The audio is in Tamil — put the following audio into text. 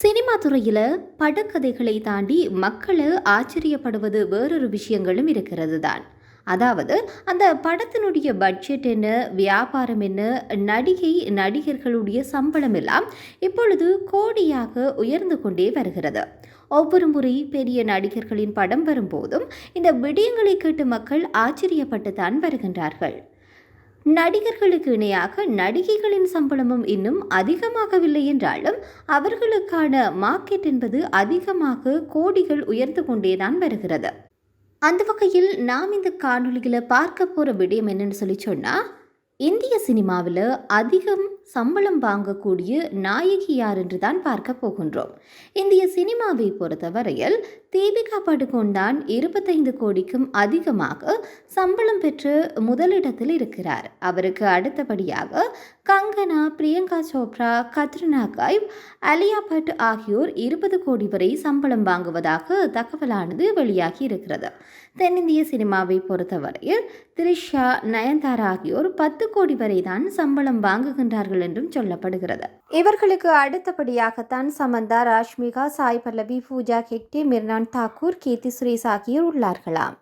சினிமா துறையில படக்கதைகளை தாண்டி மக்கள் ஆச்சரியப்படுவது வேறொரு விஷயங்களும் இருக்கிறது தான். அதாவது அந்த படத்தினுடைய பட்ஜெட் என்ன, வியாபாரம் என்ன, நடிகை நடிகர்களுடைய சம்பளம் எல்லாம் இப்பொழுது கோடியாக உயர்ந்து கொண்டே வருகிறது. ஒவ்வொரு முறை பெரிய நடிகர்களின் படம் வரும்போதும் இந்த விடயங்களை கேட்டு மக்கள் ஆச்சரியப்பட்டு தான் வருகின்றார்கள். நடிகர்களுக்கு இணையாக நடிகைகளின் சம்பளமும் இன்னும் அதிகமாகவில்லை என்றாலும் அவர்களுக்கான மார்க்கெட் என்பது அதிகமாக கோடிகள் உயர்ந்து கொண்டேதான் வருகிறது. அந்த வகையில் நாம் இந்த காணொளியில் பார்க்க போகிற விடயம் என்னன்னு சொல்லி சொன்னால், இந்திய சினிமாவில் அதிகம் சம்பளம் வாங்கக்கூடிய நாயகி யார் என்று தான் பார்க்க போகின்றோம். இந்திய சினிமாவை பொறுத்தவரையில் தீபிகா படுகோன் தான் 25 கோடிக்கும் அதிகமாக சம்பளம் பெற்று முதலிடத்தில் இருக்கிறார். அவருக்கு அடுத்தபடியாக கங்கனா, பிரியங்கா சோப்ரா, கத்ரினா கைப், அலியா பட் ஆகியோர் 20 கோடி வரை சம்பளம் வாங்குவதாக தகவலானது வெளியாகி இருக்கிறது. தென்னிந்திய சினிமாவை பொறுத்தவரையில் த்ரிஷா, நயன்தாரா ஆகியோர் 10 கோடி வரை தான் சம்பளம் வாங்குகின்றார்கள் என்றும் சொல்லப்படுகிறது. இவர்களுக்கு அடுத்தபடியாகத்தான் சமந்தா, ராஷ்மிகா, சாய் பல்லவி, பூஜா ஹெக்டே, மிர்னான் தாக்கூர், கீர்த்தி சுரேஷ் ஆகியோர் உள்ளார்களாம்.